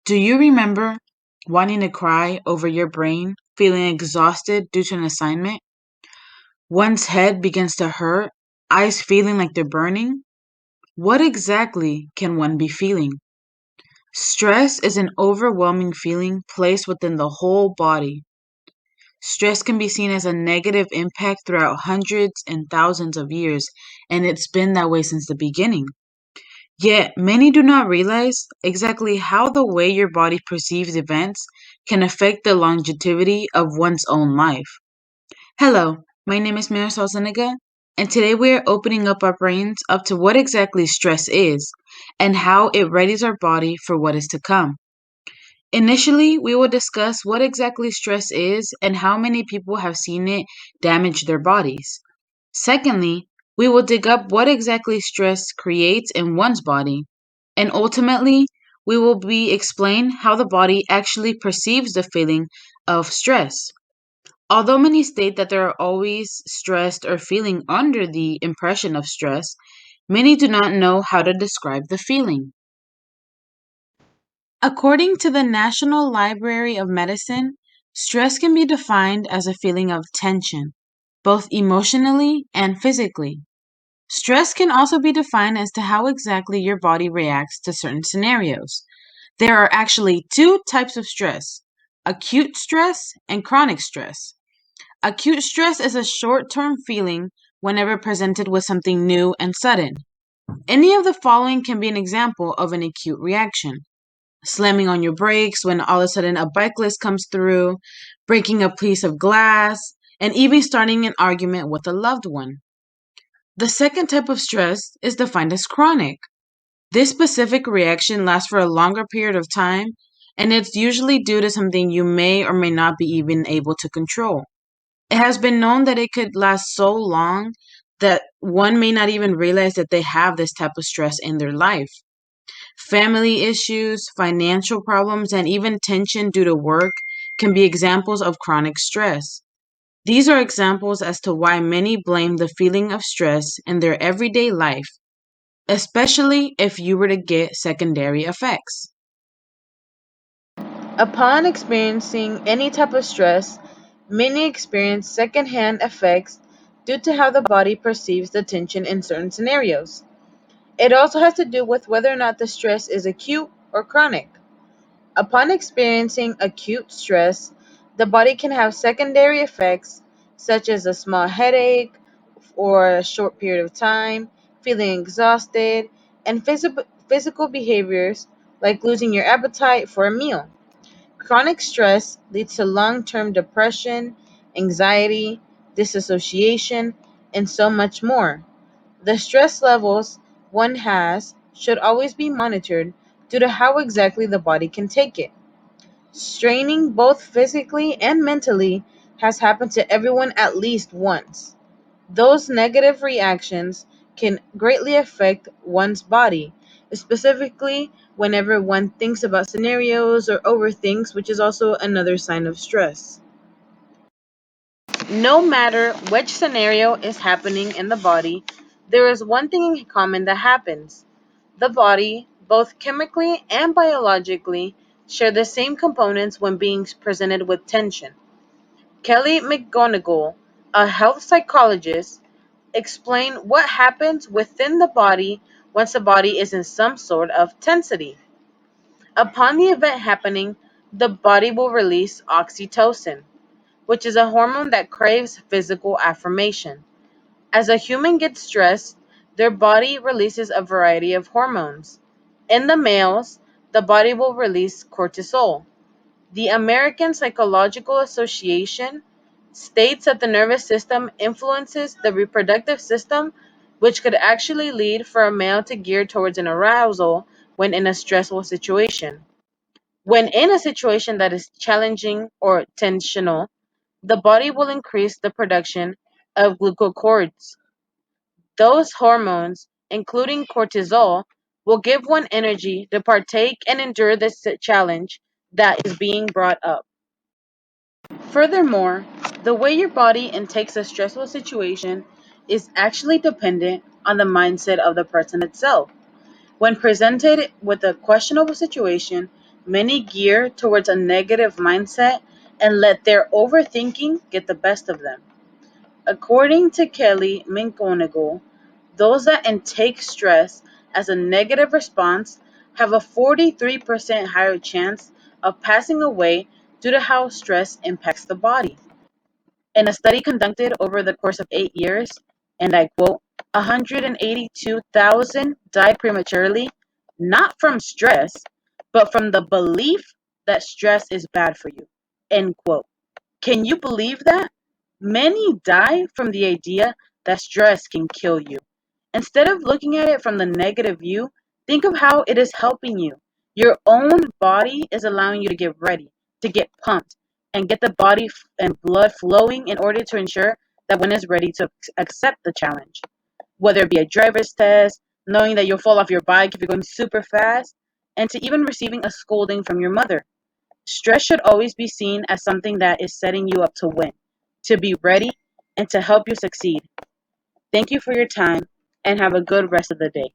Do you remember wanting to cry over your brain, feeling exhausted due to an assignment? One's head begins to hurt, eyes feeling like they're burning? What exactly can one be feeling? Stress is an overwhelming feeling placed within the whole body. Stress can be seen as a negative impact throughout hundreds and thousands of years, and it's been that way since the beginning. Yet, many do not realize exactly how the way your body perceives events can affect the longevity of one's own life. Hello, my name is Marisol Zuniga, and today we are opening up our brains up to what exactly stress is and how it readies our body for what is to come. Initially, we will discuss what exactly stress is and how many people have seen it damage their bodies. Secondly, we will dig up what exactly stress creates in one's body. And ultimately, we will be explain how the body actually perceives the feeling of stress. Although many state that they are always stressed or feeling under the impression of stress, many do not know how to describe the feeling. According to the National Library of Medicine, stress can be defined as a feeling of tension, both emotionally and physically. Stress can also be defined as to how exactly your body reacts to certain scenarios. There are actually two types of stress: acute stress and chronic stress. Acute stress is a short term feeling whenever presented with something new and sudden. Any of the following can be an example of an acute reaction: slamming on your brakes when all of a sudden a bicyclist comes through, breaking a piece of glass, and even starting an argument with a loved one. The second type of stress is defined as chronic. This specific reaction lasts for a longer period of time, and it's usually due to something you may or may not be even able to control. It has been known that it could last so long that one may not even realize that they have this type of stress in their life. Family issues, financial problems, and even tension due to work can be examples of chronic stress. These are examples as to why many blame the feeling of stress in their everyday life, especially if you were to get secondary effects. Upon experiencing any type of stress, many experience secondhand effects due to how the body perceives the tension in certain scenarios. It also has to do with whether or not the stress is acute or chronic. Upon experiencing acute stress, the body can have secondary effects such as a small headache or a short period of time, feeling exhausted, and physical behaviors like losing your appetite for a meal. Chronic stress leads to long term depression, anxiety, disassociation, and so much more. The stress levels one has should always be monitored due to how exactly the body can take it. Straining both physically and mentally has happened to everyone at least once. Those negative reactions can greatly affect one's body, specifically whenever one thinks about scenarios or overthinks, which is also another sign of stress. No matter which scenario is happening in the body, there is one thing in common that happens. The body, both chemically and biologically, share the same components when being presented with tension. Kelly McGonigal, a health psychologist, explained what happens within the body once the body is in some sort of tensity. Upon the event happening, the body will release oxytocin, which is a hormone that craves physical affirmation. As a human gets stressed, their body releases a variety of hormones. In the males, the body will release cortisol. The American Psychological Association states that the nervous system influences the reproductive system, which could actually lead for a male to gear towards an arousal when in a stressful situation. When in a situation that is challenging or tensional, the body will increase the production of glucocorticoids. Those hormones, including cortisol, will give one energy to partake and endure this challenge that is being brought up. Furthermore, the way your body intakes a stressful situation is actually dependent on the mindset of the person itself. When presented with a questionable situation, Many gear towards a negative mindset and let their overthinking get the best of them. According to Kelly McGonigal, those that intake stress as a negative response have a 43% higher chance of passing away due to how stress impacts the body. In a study conducted over the course of 8 years, and I quote, 182,000 died prematurely, not from stress, but from the belief that stress is bad for you. End quote. Can you believe that? Many die from the idea that stress can kill you. Instead of looking at it from the negative view, think of how it is helping you. Your own body is allowing you to get ready, to get pumped, and get the body and blood flowing in order to ensure that one is ready to accept the challenge. Whether it be a driver's test, knowing that you'll fall off your bike if you're going super fast, and to even receiving a scolding from your mother. Stress should always be seen as something that is setting you up to win, to be ready, and to help you succeed. Thank you for your time and have a good rest of the day.